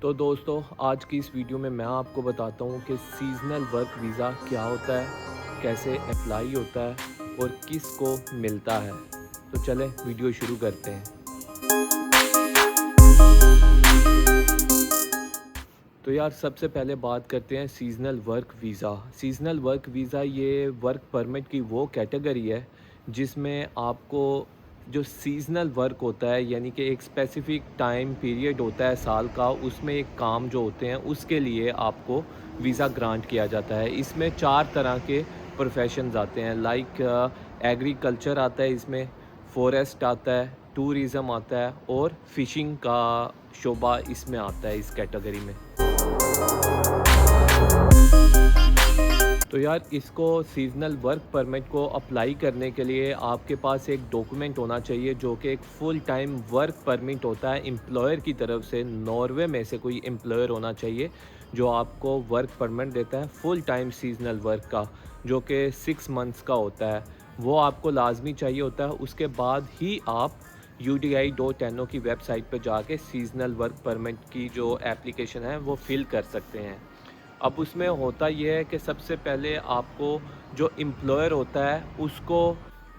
तो दोस्तों आज की इस वीडियो में मैं आपको बताता हूँ कि सीज़नल वर्क वीज़ा क्या होता है, कैसे अप्लाई होता है और किस को मिलता है। तो चलें वीडियो शुरू करते हैं। तो यार सबसे पहले बात करते हैं seasonal work visa. Seasonal work visa ये वर्क परमिट की वो कैटेगरी है जिसमें आपको जो सीज़नल वर्क होता है यानी कि एक स्पेसिफ़िक टाइम पीरियड होता है साल का, उसमें एक काम जो होते हैं उसके लिए आपको वीज़ा ग्रांट किया जाता है। इसमें 4 तरह के प्रोफ़ेशंस आते हैं, लाइक एग्रीकल्चर आता है इसमें, फ़ॉरेस्ट आता है, टूरिज़्म आता है और फ़िशिंग का शोबा इसमें आता है इस कैटेगरी में। तो यार इसको सीज़नल वर्क परमिट को अप्लाई करने के लिए आपके पास एक डॉक्यूमेंट होना चाहिए जो कि एक फुल टाइम वर्क परमिट होता है एम्प्लॉयर की तरफ से। नॉर्वे में से कोई एम्प्लॉयर होना चाहिए जो आपको वर्क परमिट देता है फुल टाइम सीज़नल वर्क का, जो कि 6 मंथ्स का होता है। वो आपको लाजमी चाहिए होता है। उसके बाद ही आप UDI.NO की वेबसाइट पर जाके सीज़नल वर्क परमिट की जो एप्लीकेशन है वो फिल कर सकते हैं। अब उसमें होता ये है कि सबसे पहले आपको जो एम्प्लॉयर होता है उसको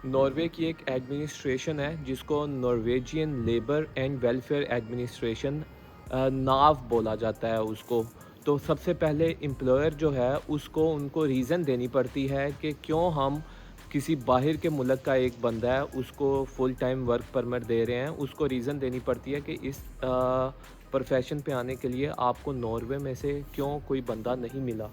नॉर्वे की एक एडमिनिस्ट्रेशन है जिसको Norwegian labour and welfare administration NAV बोला जाता है उसको। तो सबसे पहले एम्प्लॉयर जो है उसको उनको रीज़न देनी पड़ती है कि क्यों हम किसी बाहर के मुल्क का एक बंदा है उसको फुल टाइम वर्क परमिट दे रहे हैं। उसको रीज़न देनी पड़ती है कि इस प्रोफेशन पे आने के लिए आपको नॉर्वे में से क्यों कोई बंदा नहीं मिला।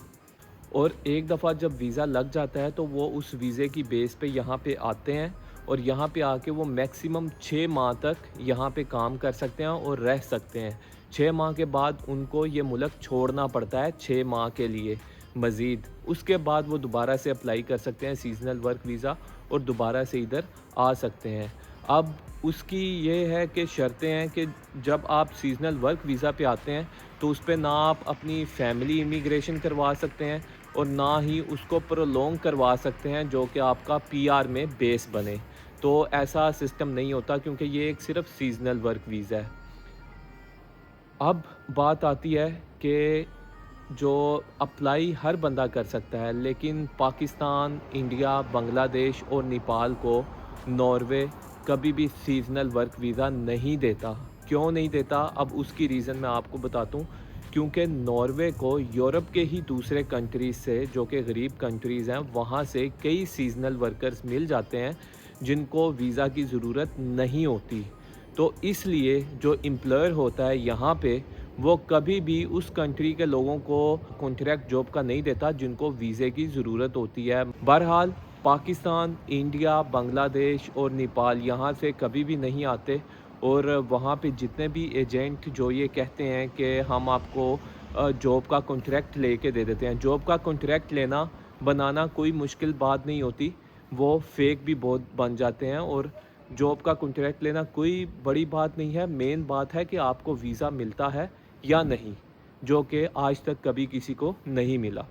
और एक दफ़ा जब वीज़ा लग जाता है तो वो उस वीज़े की बेस पे यहाँ पे आते हैं और यहाँ पे आके वो मैक्सिमम 6 माह तक यहाँ पे काम कर सकते हैं और रह सकते हैं। 6 माह के बाद उनको ये मुल्क छोड़ना पड़ता है 6 माह के लिए मज़ीद। उसके बाद वो दोबारा से अप्लाई कर सकते हैं सीज़नल वर्क वीज़ा और दोबारा से इधर आ सकते हैं। अब उसकी ये है कि शर्तें हैं कि जब आप सीज़नल वर्क वीज़ा पे आते हैं तो उस पे ना आप अपनी फैमिली इमिग्रेशन करवा सकते हैं और ना ही उसको प्रोलॉन्ग करवा सकते हैं जो कि आपका PR में बेस बने। तो ऐसा सिस्टम नहीं होता क्योंकि ये एक सिर्फ सीज़नल वर्क वीज़ा है। अब बात आती है कि जो अप्लाई हर बंदा कर सकता है, लेकिन पाकिस्तान, इंडिया, बांग्लादेश और नेपाल को नॉर्वे कभी भी सीज़नल वर्क वीज़ा नहीं देता। क्यों नहीं देता? अब उसकी रीज़न मैं आपको बताता हूँ। क्योंकि नॉर्वे को यूरोप के ही दूसरे कंट्रीज़ से, जो कि गरीब कंट्रीज़ हैं, वहाँ से कई सीज़नल वर्कर्स मिल जाते हैं जिनको वीज़ा की ज़रूरत नहीं होती। तो इसलिए जो एम्प्लॉयर होता है यहाँ पे वो कभी भी उस कंट्री के लोगों को कॉन्ट्रैक्ट जॉब का नहीं देता जिनको वीज़े की ज़रूरत होती है। बहरहाल पाकिस्तान, इंडिया, बांग्लादेश और नेपाल यहाँ से कभी भी नहीं आते और वहाँ पे जितने भी एजेंट जो ये कहते हैं कि हम आपको जॉब का कॉन्ट्रैक्ट लेके दे देते हैं। जॉब का कॉन्ट्रैक्ट लेना बनाना कोई मुश्किल बात नहीं होती, वो फेक भी बहुत बन जाते हैं और जॉब का कॉन्ट्रैक्ट लेना कोई बड़ी बात नहीं है। मेन बात है कि आपको वीज़ा मिलता है या नहीं, जो कि आज तक कभी किसी को नहीं मिला।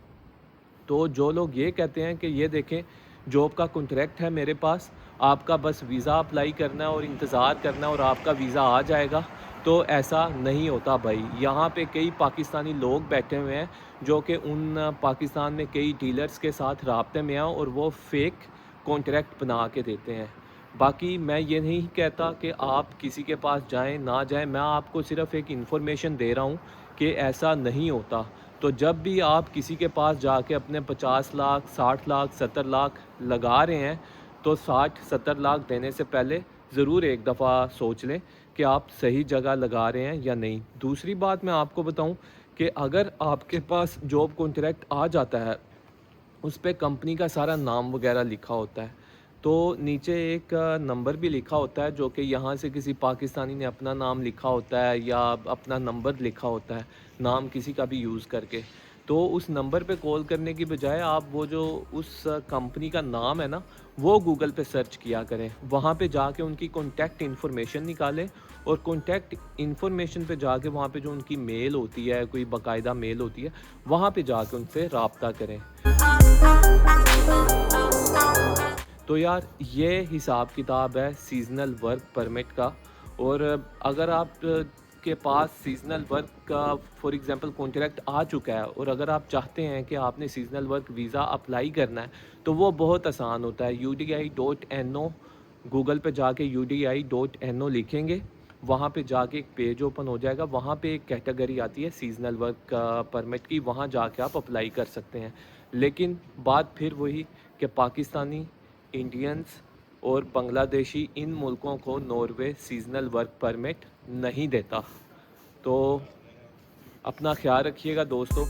तो जो लोग ये कहते हैं कि ये देखें जॉब का कॉन्ट्रैक्ट है मेरे पास, आपका बस वीज़ा अप्लाई करना है और इंतज़ार करना है और आपका वीज़ा आ जाएगा, तो ऐसा नहीं होता भाई। यहाँ पे कई पाकिस्तानी लोग बैठे हुए हैं जो कि उन पाकिस्तान में कई डीलर्स के साथ राब्ते में हैं और वो फेक कॉन्ट्रैक्ट बना के देते हैं। बाकी मैं ये नहीं कहता कि आप किसी के पास जाएं ना जाएं, मैं आपको सिर्फ एक इन्फॉर्मेशन दे रहा हूँ कि ऐसा नहीं होता। तो जब भी आप किसी के पास जाके अपने 50 लाख, 60 लाख, 70 लाख लगा रहे हैं तो 60-70 लाख देने से पहले ज़रूर एक दफ़ा सोच लें कि आप सही जगह लगा रहे हैं या नहीं। दूसरी बात मैं आपको बताऊं कि अगर आपके पास जॉब कॉन्ट्रैक्ट आ जाता है, उस पे कंपनी का सारा नाम वगैरह लिखा होता है, तो नीचे एक नंबर भी लिखा होता है जो कि यहाँ से किसी पाकिस्तानी ने अपना नाम लिखा होता है या अपना नंबर लिखा होता है, नाम किसी का भी यूज़ करके। तो उस नंबर पे कॉल करने की बजाय आप वो जो उस कंपनी का नाम है ना, वो गूगल पे सर्च किया करें। वहाँ पे जाके उनकी कॉन्टैक्ट इन्फॉर्मेशन निकालें और कॉन्टैक्ट इन्फॉर्मेशन पे जाके वहाँ पे जो उनकी मेल होती है, कोई बाकायदा मेल होती है, वहाँ पे जाके उनसे राब्ता करें। तो यार ये हिसाब किताब है सीज़नल वर्क परमिट का। और अगर आप आपके पास सीज़नल वर्क का फॉर एग्ज़ाम्पल कॉन्ट्रैक्ट आ चुका है और अगर आप चाहते हैं कि आपने सीज़नल वर्क वीज़ा अप्लाई करना है, तो वो बहुत आसान होता है। UDI.no, गूगल पे जाके UDI.no लिखेंगे, वहाँ पे जाके एक पेज ओपन हो जाएगा, वहाँ पे एक कैटेगरी आती है सीज़नल वर्क परमिट की, वहाँ जाके आप अप्लाई कर सकते हैं। लेकिन बात फिर वही कि पाकिस्तानी, इंडियंस और बांग्लादेशी इन मुल्कों को नॉर्वे सीज़नल वर्क परमिट नहीं देता। तो अपना ख्याल रखिएगा दोस्तों।